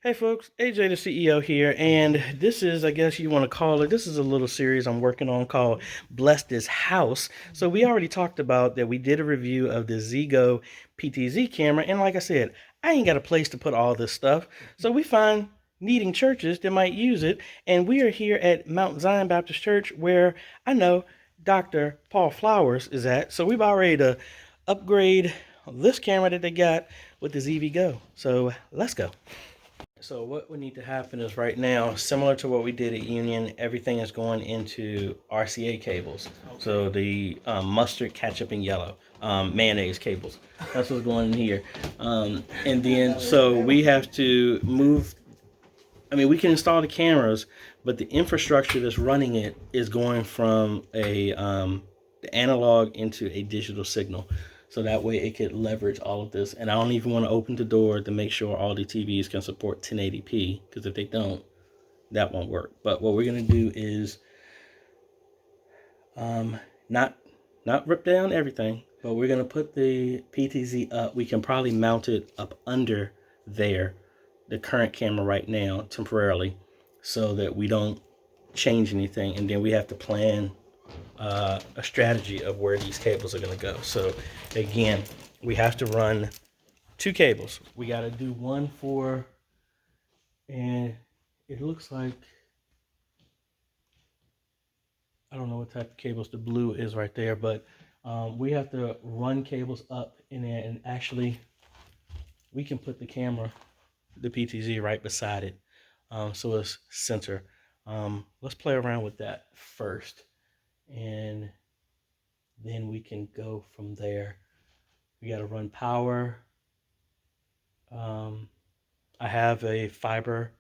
Hey folks, AJ the CEO here, and this is, I guess you want to call it, this is a little series I'm working on called Bless This House. So we already talked about that we did a review of the Zeegoo PTZ camera, and like I said, I ain't got a place to put all this stuff, so we find needing churches that might use it, and we are here at Mount Zion Baptist Church where I know Dr. Paul Flowers is at, so we've already to upgrade this camera that they got with the ZV Go. So let's go. So what would need to happen is right now, similar to what we did at Union, everything is going into RCA cables. Okay. So the mustard, ketchup, and yellow mayonnaise cables. That's what's going in here. And then so we have to move. I mean, we can install the cameras, but the infrastructure that's running it is going from a the analog into a digital signal. So that way it could leverage all of this. And I don't even want to open the door to make sure all the TVs can support 1080p, because if they don't, that won't work. But what we're going to do is not rip down everything, but we're going to put the PTZ up. We can probably mount it up under there, the current camera right now, temporarily, so that we don't change anything. And then we have to plan a strategy of where these cables are going to go. So again, we have to run two cables. We got to do one for, and it looks like, I don't know what type of cables the blue is right there, but we have to run cables up in there, and actually we can put the camera, the PTZ, right beside it, so it's center. Let's play around with that first, and then we can go from there. We got to run power. I have a fiber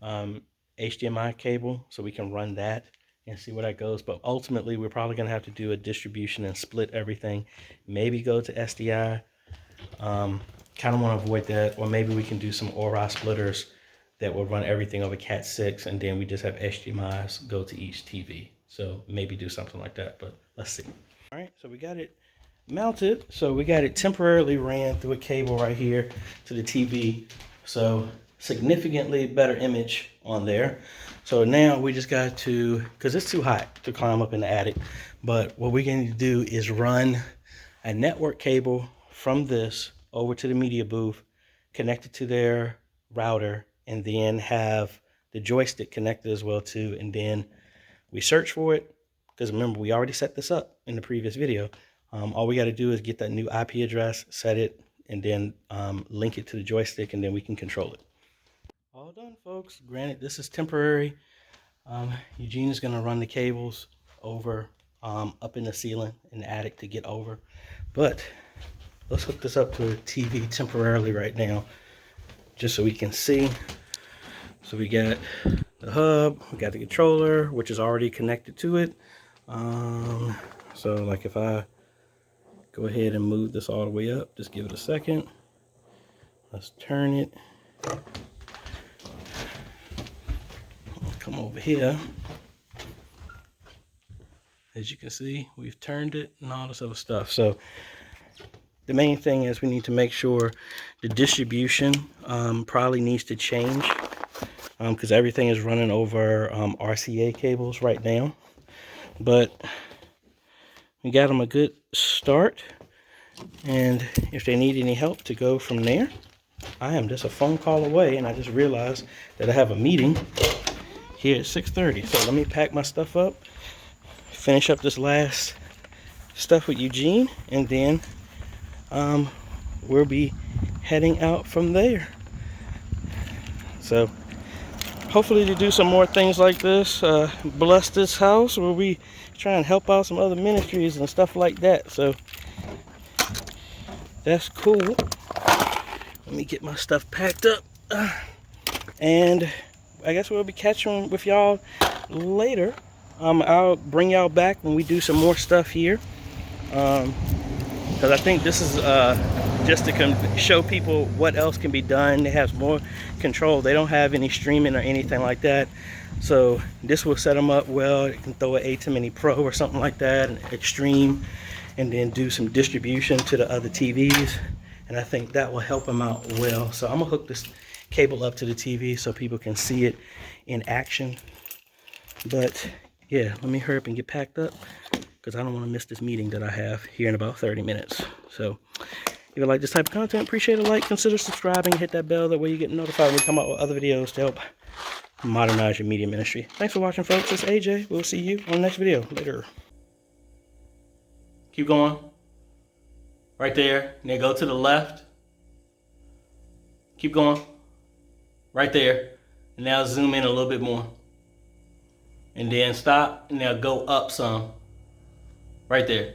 HDMI cable, so we can run that and see where that goes. But ultimately, we're probably going to have to do a distribution and split everything. Maybe go to SDI. Kind of want to avoid that. Or maybe we can do some Aura splitters that will run everything over Cat 6, and then we just have HDMIs go to each TV. So maybe do something like that, but let's see. All right, so we got it mounted. So we got it temporarily ran through a cable right here to the TV. So significantly better image on there. So now we just got to, because it's too hot to climb up in the attic, but what we're going to do is run a network cable from this over to the media booth, connected to their router, and then have the joystick connected as well too. And then we search for it, because remember, we already set this up in the previous video. All we got to do is get that new IP address, set it, and then link it to the joystick, and then we can control it. All done, folks. Granted, this is temporary. Eugene is going to run the cables over up in the ceiling in the attic to get over. But let's hook this up to a TV temporarily right now, just so we can see. So we got the hub, we got the controller, which is already connected to it. So like if I go ahead and move this all the way up, just give it a second. Let's turn it. I'll come over here. As you can see, we've turned it and all this other stuff. So the main thing is we need to make sure the distribution probably needs to change, because everything is running over RCA cables right now. But we got them a good start, and if they need any help to go from there, I am just a phone call away. And I just realized that I have a meeting here at 6:30. So let me pack my stuff up, finish up this last stuff with Eugene, and then we'll be heading out from there. So hopefully to do some more things like this, bless this house, where we try and help out some other ministries and stuff like that. So that's cool. Let me get my stuff packed up, and I guess we'll be catching with y'all later. I'll bring y'all back when we do some more stuff here, because I think this is just to show people what else can be done. They have more control. They don't have any streaming or anything like that, so this will set them up well. You can throw an A10 Mini Pro or something like that, an Extreme, and then do some distribution to the other TVs, and I think that will help them out well. So I'm gonna hook this cable up to the TV so people can see it in action. But yeah, let me hurry up and get packed up because I don't want to miss this meeting that I have here in about 30 minutes. So if you like this type of content, appreciate a like, consider subscribing, hit that bell, that way you get notified when we come out with other videos to help modernize your media ministry. Thanks for watching, folks. It's AJ. We'll see you on the next video. Later. Keep going. Right there. And then go to the left. Keep going. Right there. And now zoom in a little bit more. And then stop. And now go up some. Right there.